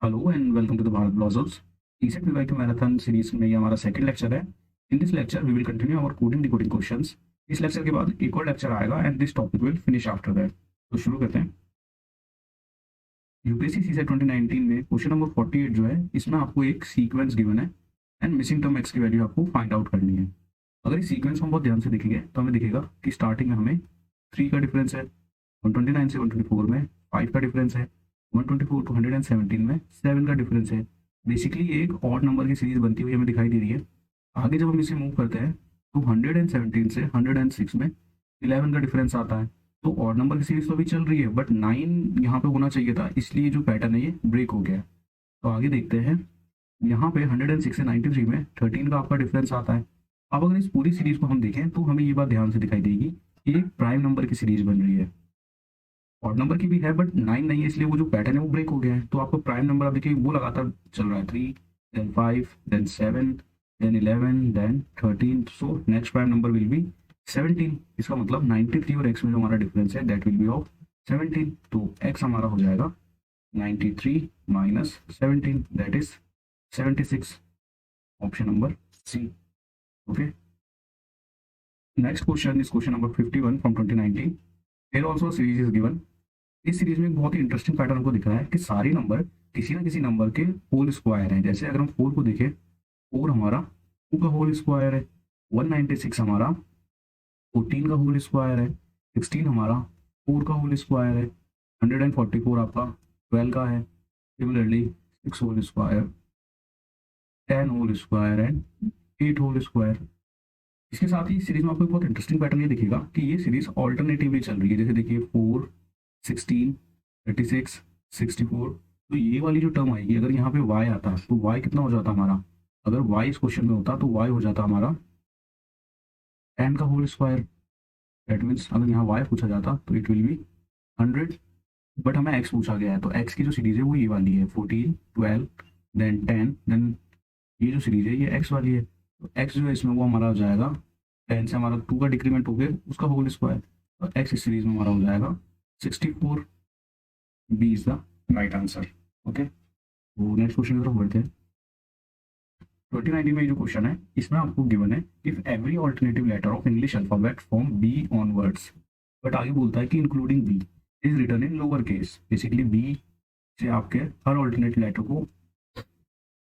Hello and welcome to the Bharat bloggers. टीसेट वीवाई के मैराथन सीरीज में ये हमारा सेकंड लेक्चर है। In this lecture we will continue our coding decoding questions. इस लेक्चर के बाद एक और लेक्चर आएगा and this topic will finish after that. तो शुरू करते हैं। यूपीएससी सीसेट 2019 में क्वेश्चन नंबर 48 जो है, इसमें आपको एक सीक्वेंस गिवन है एंड मिसिंग टर्म एक्स की वैल्यू आपको फाइंड आउट करनी है। अगर इस सीक्वेंस को हम बहुत ध्यान से देखेंगे तो हमें दिखेगा कि स्टार्टिंग में हमें 3 का डिफरेंस है, 129 से 124 में 5 का डिफरेंस है, 124 टू 117 में 7 का डिफरेंस है। बेसिकली ये एक ऑड नंबर की सीरीज बनती हुई हमें दिखाई दे रही है। आगे जब हम इसे मूव करते हैं तो 117 से 106 में 11 का डिफरेंस आता है। तो ऑड नंबर की सीरीज तो अभी चल रही है बट 9 यहाँ पे होना चाहिए था, इसलिए जो पैटर्न है ये ब्रेक हो गया है। तो आगे देखते हैं। यहाँ पे 106 से 93 में 13 का आपका डिफरेंस आता है। अब अगर इस पूरी सीरीज को हम देखें तो हमें ये बात ध्यान से दिखाई देगी कि एक प्राइम नंबर की सीरीज बन रही है। ऑड नंबर की भी है बट 9 नहीं है, इसलिए वो जो पैटर्न है वो ब्रेक हो गया है। तो आपको प्राइम नंबर आप देखिए वो लगातार चल रहा है, 3 then 5 then 7 then 11 then 13। So next prime number will be 17। इसका मतलब 93 और x में जो हमारा डिफरेंस है दैट विल बी ऑफ 17। तो x हमारा हो जाएगा 93 minus 17 that is 76। Option number C. Okay, next question is question number 51 from 2019। here also series is given। इस सीरीज में एक बहुत ही इंटरेस्टिंग पैटर्न हमको दिख रहा है कि सारे नंबर किसी ना किसी नंबर के होल स्क्वायर हैं। जैसे अगर हम 4 को देखें, 4 हमारा 2 का होल स्क्वायर है, 196 हमारा 14 का होल स्क्वायर है, 16 हमारा 4 का होल स्क्वायर है, 144 आपका 12 का है, similarly 6 whole square, 10 whole square and 8 whole square. इसके साथ ही सीरीज में आपको एक बहुत इंटरेस्टिंग पैटर्न ये दिखेगा कि ये सीरीज ऑल्टरनेटिवली चल रही है। जैसे देखिए 4, 16, 36, 64। तो ये वाली जो टर्म आएगी, अगर यहाँ पे y आता तो y कितना हो जाता हमारा, अगर y इस क्वेश्चन में होता तो y हो जाता हमारा 10 का होल स्क्वायर। दैट मीन्स अगर यहाँ y पूछा जाता तो इट विल बी 100, बट हमें x पूछा गया है तो x की जो सीरीज है वो ये वाली है, 14, 12 देन 10 देन ये जो सीरीज है ये x वाली है। तो x जो है इसमें वो हमारा हो जाएगा 10 से हमारा 2 का डिक्रीमेंट हो गया उसका होल स्क्वायर, तो x इस सीरीज में हमारा हो जाएगा 64। B is the right answer. Okay, तो नेक्स्ट क्वेश्चन की तरफ बढ़ते हैं। 2019 में जो क्वेश्चन है इसमें आपको गिवन है if every alternative letter of English alphabet from B onwards, but आगे बोलता है कि including B is written in lower case. Basically B से आपके हर ऑल्टरनेटिव लेटर को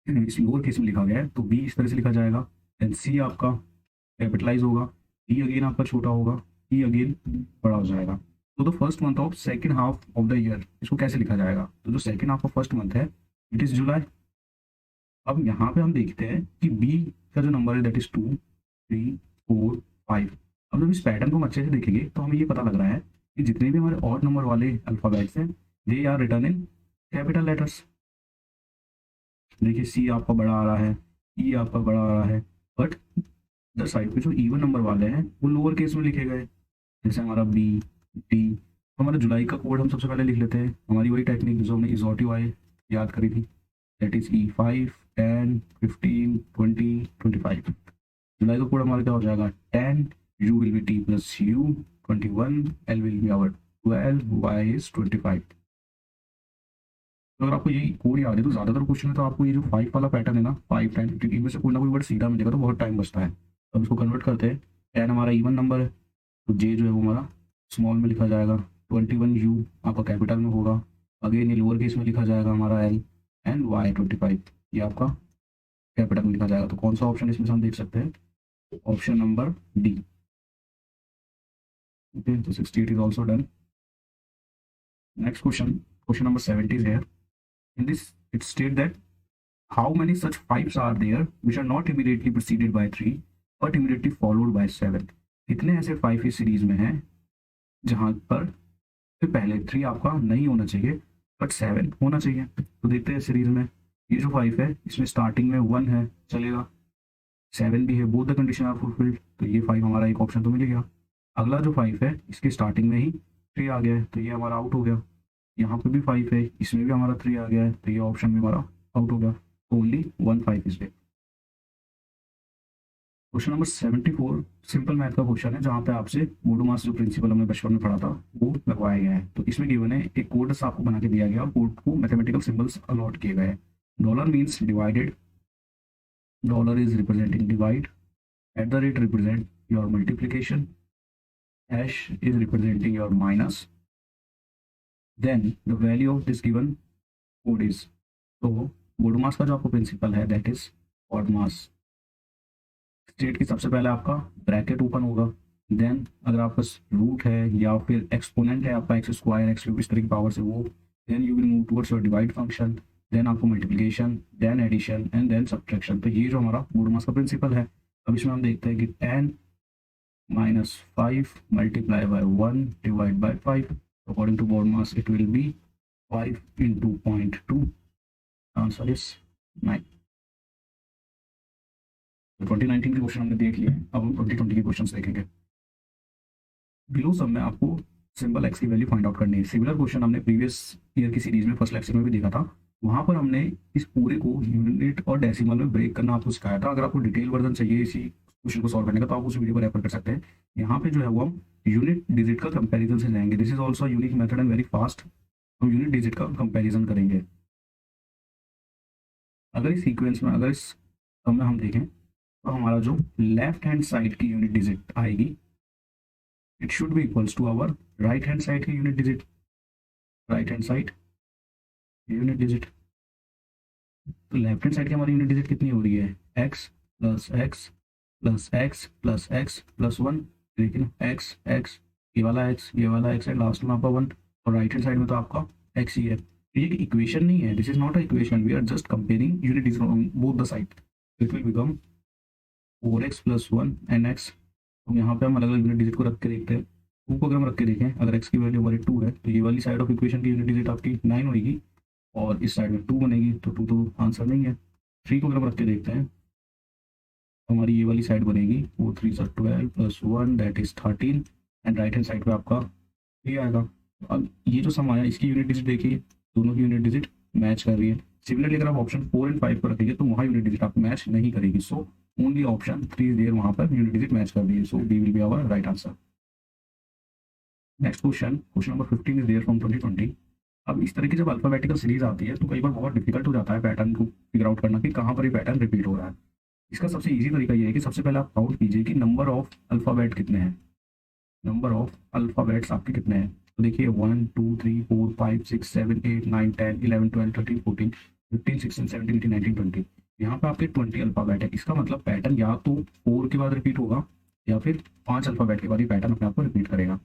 इस लोअर केस में लिखा गया है, तो बी इस तरह से लिखा जाएगा। देन सी आपका कैपिटलाइज होगा, ई अगेन आपका छोटा होगा, ई अगेन बड़ा हो जाएगा। तो the first month of second half of the year, इसको कैसे लिखा जाएगा? तो जो second half of first month है इट इज जुलाई। अब यहाँ पे हम देखते हैं कि बी का जो नंबर है दैट इज 2, 3, 4, 5। अब जब इस पैटर्न को हम अच्छे से देखेंगे तो हमें ये पता लग रहा है कि जितने भी हमारे ऑड नंबर वाले अल्फाबेट्स हैं they are written in capital letters. देखिए सी आपका बड़ा आ रहा है, ई आपका बड़ा आ रहा है, बट इधर साइड पे जो इवन नंबर वाले हैं वो लोअर केस में लिखे गए। जैसे हमारा बी, डी। तो हमारा जुलाई का कोड हम सबसे पहले लिख लेते हैं, हमारी वही टेक्निक जो हमने इजोटिव आई याद करी थी, दैट इज E5, 10, 15, 20, 25। जुलाई का कोड हमारा क्या हो जाएगा 10, U will be T plus U, 21, L will be our 12, Y is 25। तो अगर आपको यही कोड याद है तो ज़्यादातर क्वेश्चन में तो आपको ये जो 5 वाला पैटर्न है ना, 5 टाइम 15 इनमें से कोई ना कोई वर्ड सीधा मिलेगा तो बहुत टाइम बचता है। अब इसको कन्वर्ट करते हैं। 10 हमारा इवन नंबर है तो जे जो है वो हमारा स्मॉल में लिखा जाएगा, 21 यू आपका कैपिटल में होगा, अगेन ये लोअर केस में लिखा जाएगा हमारा एल, एंड वाई 25 ये आपका कैपिटल में लिखा जाएगा। तो कौन सा ऑप्शन इसमें से हम देख सकते हैं? Option number D. ओके, तो 68 is also done. Next question, question number 70 is here. In this it state that how many such fives are there which are not immediately preceded by 3 but immediately followed by 7। कितने ऐसे 5 इस series में हैं जहां पर फिर पहले 3 आपका नहीं होना चाहिए बट 7 होना चाहिए? तो देखते हैं सीरीज में। ये जो 5 है इसमें स्टार्टिंग में 1 है चलेगा, 7 भी है, both the condition are fulfilled, तो ये 5 हमारा एक ऑप्शन तो मिल गया। अगला जो 5 है इसके स्टार्टिंग में ही 3 आ गया है तो ये हमारा आउट हो गया। यहाँ पे भी 5 है, इसमें भी हमारा 3 आ गया है तो ये ऑप्शन भी हमारा आउट हो गया। Only 1 5 is there. Question number 74 simple math का क्वेश्चन है, जहाँ पे आपसे बोडोमास जो प्रिंसिपल हमने बचपन में पढ़ा था वो लगवाया गया है। तो इसमें गिवन है एक कोड आपको बना के दिया गया और कोड को मैथमेटिकल सिंबल्स अलॉट किए गए हैं। Dollar means divided, dollar is representing divide, at the rate represent your multiplication, hash is representing your minus, then the value of this given code is. तो बोडोमास का जो आपको principal है that is BODMAS। State की सबसे पहले आपका bracket open होगा, देन अगर आपका रूट है या फिर एक्सपोनेंट है आपका एक्स स्क्वायर एक्स क्यूब इस तरह की पावर से वो, then you will move towards your divide function, then आपको multiplication, then addition and then subtraction. तो ये जो हमारा बोडोमास का प्रिंसिपल है। अब इसमें हम देखते हैं कि 10 - 5 multiply by 1 divide by 5, according to BODMAS it will be 5 into 0.2, answer is 9। 2019 के क्वेश्चन हमने देख लिए, अब हम 2020 के क्वेश्चन देखेंगे। बिलो सब में आपको सिंबल एक्स की वैल्यू फाइंड आउट करनी है। सिमिलर क्वेश्चन हमने प्रीवियस ईयर की सीरीज में फर्स्ट लेक्चर में भी देखा था। वहां पर हमने इस पूरे को यूनिट और डेसिमल में ब्रेक करना आपको सिखाया था। अगर आपको डिटेल वर्जन चाहिए इसी क्वेश्चन को सॉल्व करने का तो आप उस वीडियो को रेफर कर सकते हैं। यहाँ पे जो है वो हम यूनिट डिजिट का कंपेरिजन से जाएंगे। This is also unique method and very fast. हम यूनिट डिजिट का कंपेरिजन करेंगे। अगर इस सीक्वेंस में अगर इस सम में हम देखें तो हमारा जो लेफ्ट हैंड साइड की यूनिट डिजिट आएगी it should be equals to our right hand side की unit digit. Right hand side unit digit, तो लेफ्ट हैंड साइड की हमारी यूनिट डिजिट कितनी हो रही है, X plus X plus X plus X plus 1। देखिए ना, एक्स एक्स, ये वाला एक्स, ये वाला एक्स है, लास्ट में आपका 1। और राइट हैंड साइड में तो आपका एक्स ही है। तो ये इक्वेशन नहीं है, this is not a equation, we are just comparing unit digit on both the side. It will become 4x + 1 and x। तो यहाँ पे हम अलग अलग यूनिट डिजिट को रख के देखते हैं। 2 को अगर हम रख के देखें, अगर x की वैल्यू हमारी 2 है तो ये वाली साइड ऑफ इक्वेशन की यूनिट डिजिट आपकी 9 होगी और इस साइड में 2 बनेगी, तो 2 तो आंसर नहीं है। 3 को अगर हम रख के देखते हैं तो हमारी ये वाली साइड बनेगी 4 3 12 + 1 that is 13 and right hand side पे आपका ये आएगा। अब ये जो सम आया इसकी यूनिट डिजिट देखिए, दोनों की यूनिट डिजिट मैच कर रही है। सिमिलरली अगर आप ऑप्शन 4 और 5 पर रखेंगे तो वहाँ यूनिट डिजिट आपको मैच नहीं करेगी। So only option 3 is there, वहाँ पर यूनिट डिजिट मैच कर रही है। So D will be our right answer. Next question, question number 15 is there from 2020। अब इस तरह की जब अल्फाबेटिकल सीरीज आती है तो कई बार बहुत डिफिकल्ट हो जाता है पैटर्न को फिगर आउट करना कि कहाँ पर ये पैटर्न रिपीट हो रहा है। इसका सबसे ईजी तरीका ये है कि सबसे पहले आप काउंट कीजिए कि नंबर ऑफ अल्फाबेट कितने हैं। नंबर ऑफ अल्फाबेट्स आपके कितने हैं, तो देखिए 1 2 3 4 5 6 7 8 9 10 11 12 13 14 15 16 17 18 19 20। यहाँ पे आपके 20 अल्फाबेट है। इसका मतलब पैटर्न या तो 4 के बाद रिपीट होगा या फिर 5 अल्फाबेट के बाद ये पैटर्न अपने आप को रिपीट करेगा।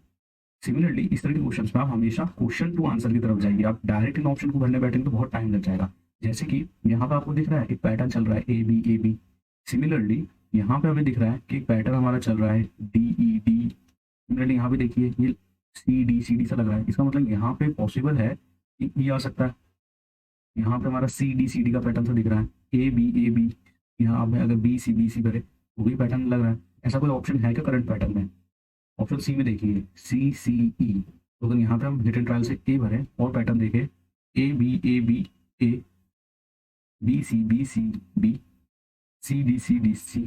सिमिलरली इस तरह के क्वेश्चन में आप हमेशा क्वेश्चन टू आंसर की तरफ जाइए। आप डायरेक्ट इन ऑप्शन को भरने बैठेंगे तो बहुत टाइम लग जाएगा। जैसे कि यहाँ पे आपको दिख रहा है एक पैटर्न चल रहा है A B A B. Similarly यहाँ पे हमें दिख रहा है कि एक पैटर्न हमारा चल रहा है डी ई डी। सिमिलरली यहाँ पे देखिए ये सी डी सा लग रहा है। इसका मतलब यहाँ पे पॉसिबल है कि ये आ सकता है। यहाँ पे हमारा सी डी का पैटर्न सा दिख रहा है, ए बी। यहाँ पे अगर बी सी करे तो भी पैटर्न लग रहा है। ऐसा कोई ऑप्शन है क्या करंट पैटर्न में? ऑप्शन सी में देखिए CCE। तो अगर यहाँ पे हम हिट एंड ट्रायल से ए भरें और पैटर्न देखें A B A B C B C D C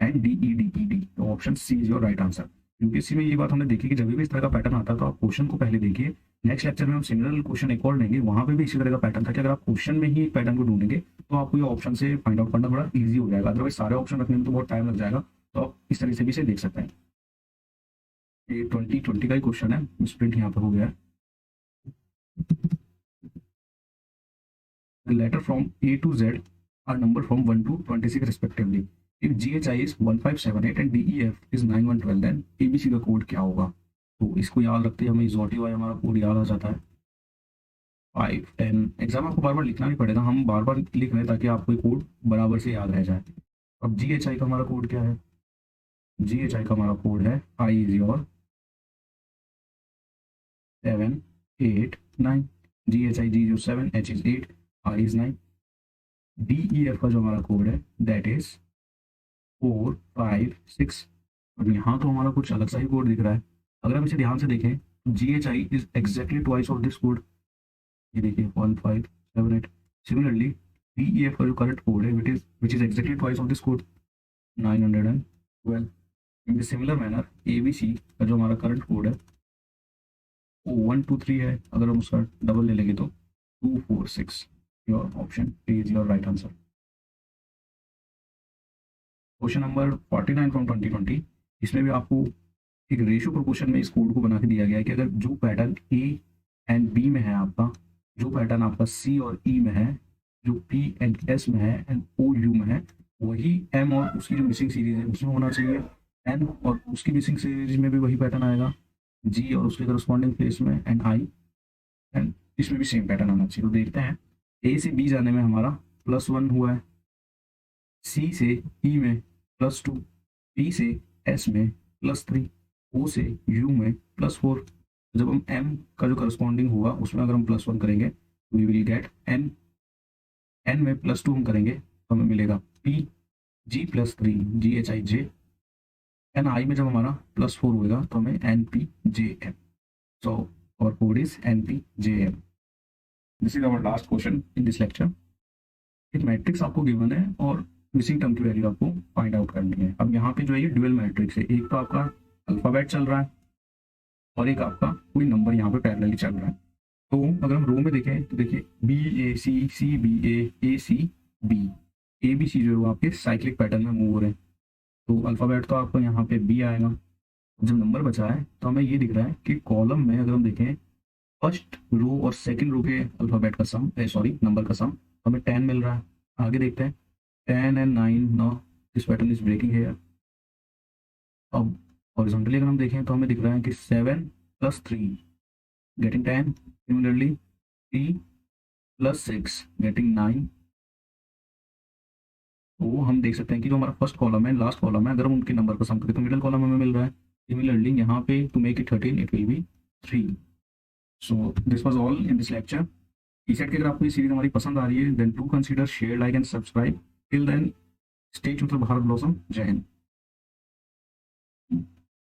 and D E D. तो option C is your right answer. UPSC में ये बात हमने देखी कि जब भी इस तरह का पैटर्न आता है तो आप क्वेश्चन को पहले देखिए। नेक्स्ट लेक्चर में हम सिमिलर क्वेश्चन एक और लेंगे, वहाँ पे भी इसी तरह का पैटर्न था कि अगर आप क्वेश्चन में ही एक पैटर्न को ढूंढेंगे तो आपको ये ऑप्शन से फाइंड आउट करना बड़ा ईजी हो जाएगा। अदरवाइज सारे ऑप्शन रखने में तो बहुत टाइम लग जाएगा। तो आप इस तरह से भी इसे देख सकते हैं। ये 2020 का ही क्वेश्चन है, स्प्रिंट यहाँ पर हो गया है। The letter from A to Z are numbered from 1 to 26 respectively. If GHI is 1578 and DEF is 9112, then ABC का कोड क्या होगा? तो इसको याद रखते हैं हमें ज़ोटिव आई हमारा कोड याद आ जाता है 5 10। एग्जाम आपको बार बार लिखना नहीं पड़ेगा, हम बार बार लिख रहे हैं ताकि आपको कोड बराबर से याद रह जाए। अब GHI का हमारा कोड क्या है? GHI का हमारा कोड है I is your 7 8 9। GHI G जो 7, H is 8, R is 9। DEF का जो हमारा कोड है दैट इज 4 5 6। अब यहाँ तो हमारा कुछ अलग सा ही कोड दिख रहा है। अगर हम इसे ध्यान से देखें GHI is exactly twice of this code. ये देखिए 1 5 7 8। सिमिलरली DEF का जो करंट कोड है which is exactly twice of this code. 912। In similar manner ABC का जो हमारा करंट कोड है वो 123 है, अगर हम उसका डबल ले लेंगे तो 246। Your option is your right answer. Question number 49 from 2020, इसमें भी आपको एक रेशियो प्रोपोर्शन में इस कोड को बना के दिया गया है कि अगर जो पैटर्न A एंड B में है आपका, जो पैटर्न आपका C और E में है, जो P एंड S में है एंड O U में है, वही M और उसकी जो मिसिंग सीरीज है उसमें होना चाहिए। N और उसकी मिसिंग सीरीज में भी वही पैटर्न आएगा, G और उसके करस्पॉन्डिंग प्लेस में एंड I, एंड इसमें भी सेम पैटर्न आना चाहिए। तो देखते हैं, A से B जाने में हमारा +1 हुआ है, C से E में +2, P से S में +3, O से U में +4। जब हम M का जो करस्पॉन्डिंग होगा उसमें अगर हम +1 करेंगे तो वी विल गेट N में +2 हम करेंगे तो हमें मिलेगा P G +3 GHIJ, N I में जब हमारा +4 होगा तो हमें NPJM। So our code is NPJM। This is our last question in this lecture. एक मैट्रिक्स आपको गिवन है और मिसिंग टर्म की वैल्यू आपको फाइंड आउट करनी है। अब यहाँ पे जो है ये ड्यूअल मैट्रिक्स है, एक तो आपका अल्फाबेट चल रहा है और एक आपका कोई नंबर यहाँ पे पैरेलली चल रहा है। तो अगर हम रो में देखें तो देखिए BAC CBA AC B, ABC जो है वो आपके साइक्लिक पैटर्न में मूव हो रहे हैं। तो अल्फाबेट तो आपको यहाँ पे B आएगा। जब नंबर बचा है तो हमें ये दिख रहा है कि कॉलम में अगर हम देखें फर्स्ट रो और सेकंड रो के अल्फाबेट का सम, सॉरी नंबर का सम, हमें 10 मिल रहा है। आगे देखते हैं 10 and 9, no this pattern is breaking here. अब हॉरिजॉन्टली अगर हम देखें तो हमें दिख रहा है कि 7 + 3 गेटिंग 10, सिमिलरली 3 + 6 गेटिंग 9। तो हम देख सकते हैं कि जो हमारा फर्स्ट कॉलम है लास्ट कॉलम है, अगर हम उनके नंबर का सम करें तो मिडिल कॉलम हमें मिल रहा है। सिमिलरली यहाँ पे to make it 13 it will be 3। So this was all in this lecture. टी-सेट की अगर आपको ये सीरीज हमारी पसंद आ रही है then do consider share, like and subscribe. Till then stay tuned to Bharat blossom. जय हिंद।